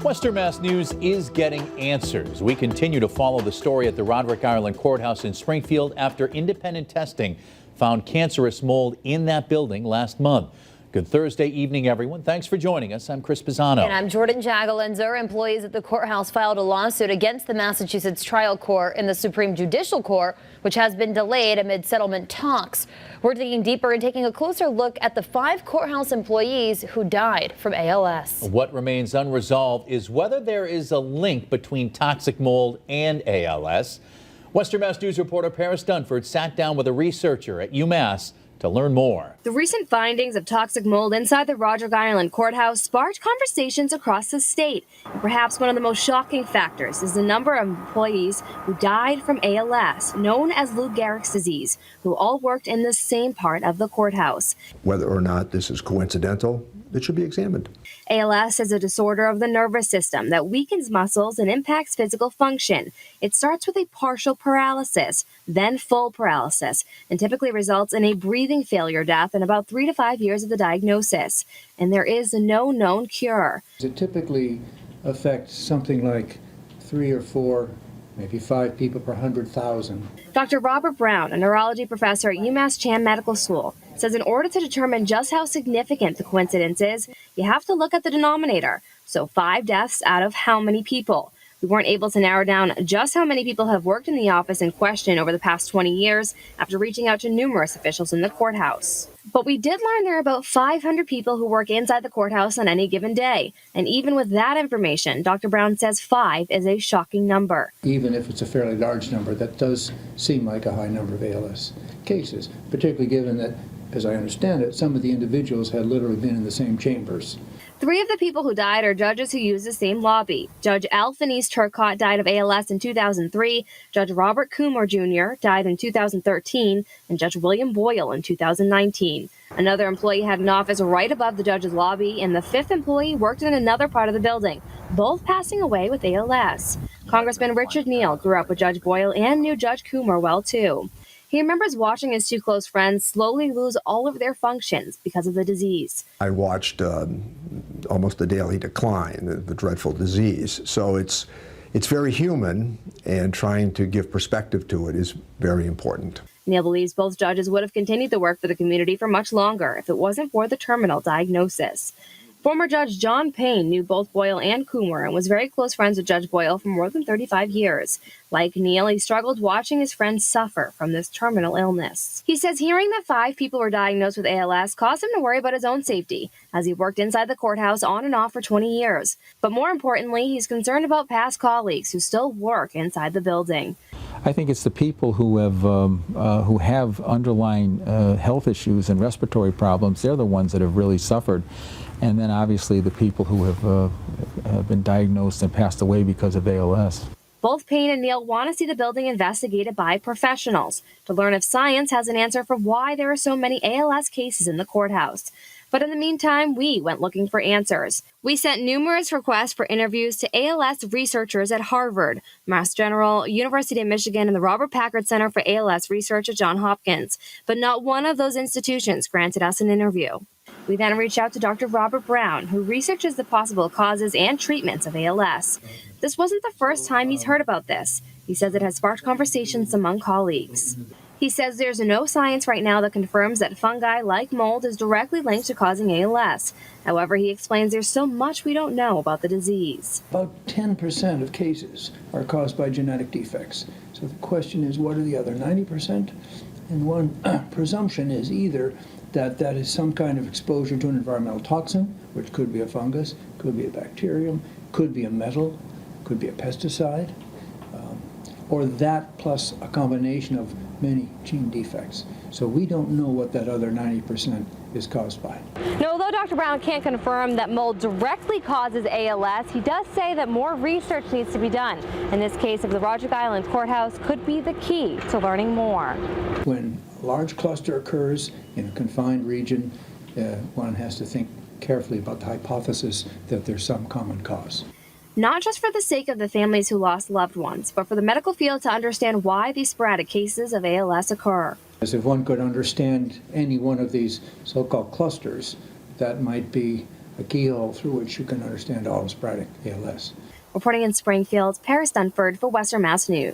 Western Mass News is getting answers. We continue to follow the story at the Roderick Island Courthouse in Springfield after independent testing found cancerous mold in that building last month. Good Thursday evening, everyone. Thanks for joining us. I'm Chris Pisano. And I'm Jordan Jagalenzer. Employees at the courthouse filed a lawsuit against the Massachusetts trial court in the Supreme Judicial Court, which has been delayed amid settlement talks. We're digging deeper and taking a closer look at the 5 courthouse employees who died from ALS. What remains unresolved is whether there is a link between toxic mold and ALS. Western Mass News reporter Paris Dunford sat down with a researcher at UMass to learn more. The recent findings of toxic mold inside the Roderick Island Courthouse sparked conversations across the state. And perhaps one of the most shocking factors is the number of employees who died from ALS, known as Lou Gehrig's disease, who all worked in the same part of the courthouse. Whether or not this is coincidental, it should be examined. ALS is a disorder of the nervous system that weakens muscles and impacts physical function. It starts with a partial paralysis, then full paralysis, and typically results in a breathing failure death in about 3 to 5 years of the diagnosis. And there is no known cure. It typically affects something like 3 or 4, maybe 5 people per 100,000. Dr. Robert Brown, a neurology professor at UMass Chan Medical School, says in order to determine just how significant the coincidence is, you have to look at the denominator. So 5 deaths out of how many people? We weren't able to narrow down just how many people have worked in the office in question over the past 20 years after reaching out to numerous officials in the courthouse. But we did learn there are about 500 people who work inside the courthouse on any given day. And even with that information, Dr. Brown says 5 is a shocking number. Even if it's a fairly large number, that does seem like a high number of ALS cases, particularly given that, as I understand it, some of the individuals had literally been in the same chambers. 3 of the people who died are judges who use the same lobby. Judge Alphonse Turcotte died of ALS in 2003, Judge Robert Coomer Jr. died in 2013, and Judge William Boyle in 2019. Another employee had an office right above the judge's lobby, and the 5th employee worked in another part of the building, both passing away with ALS. Congressman Richard Neal grew up with Judge Boyle and knew Judge Coomer well, too. He remembers watching his 2 close friends slowly lose all of their functions because of the disease. I watched almost a daily decline, the dreadful disease. So it's very human, and trying to give perspective to it is very important. Neal believes both judges would have continued to work for the community for much longer if it wasn't for the terminal diagnosis. Former Judge John Payne knew both Boyle and Coomer and was very close friends with Judge Boyle for more than 35 years. Like Neal, he struggled watching his friends suffer from this terminal illness. He says hearing that 5 people were diagnosed with ALS caused him to worry about his own safety, as he worked inside the courthouse on and off for 20 years. But more importantly, he's concerned about past colleagues who still work inside the building. I think it's the people who have underlying health issues and respiratory problems. They're the ones that have really suffered. And then obviously the people who have been diagnosed and passed away because of ALS. Both Payne and Neal want to see the building investigated by professionals to learn if science has an answer for why there are so many ALS cases in the courthouse. But in the meantime, we went looking for answers. We sent numerous requests for interviews to ALS researchers at Harvard, Mass General, University of Michigan, and the Robert Packard Center for ALS Research at Johns Hopkins. But not one of those institutions granted us an interview. We then reached out to Dr. Robert Brown, who researches the possible causes and treatments of ALS. This wasn't the first time he's heard about this. He says it has sparked conversations among colleagues. He says there's no science right now that confirms that fungi like mold is directly linked to causing ALS. However, he explains there's so much we don't know about the disease. About 10% of cases are caused by genetic defects. So the question is, what are the other 90%? And one presumption is either that is some kind of exposure to an environmental toxin, which could be a fungus, could be a bacterium, could be a metal, could be a pesticide, or that plus a combination of many gene defects. So we don't know what that other 90% is caused by. Now, although Dr. Brown can't confirm that mold directly causes ALS, he does say that more research needs to be done. In this case of the Roderick Island Courthouse could be the key to learning more. When a large cluster occurs in a confined region, one has to think carefully about the hypothesis that there's some common cause. Not just for the sake of the families who lost loved ones, but for the medical field to understand why these sporadic cases of ALS occur. As if one could understand any one of these so-called clusters, that might be a keyhole through which you can understand all of sporadic ALS. Reporting in Springfield, Paris Dunford for Western Mass News.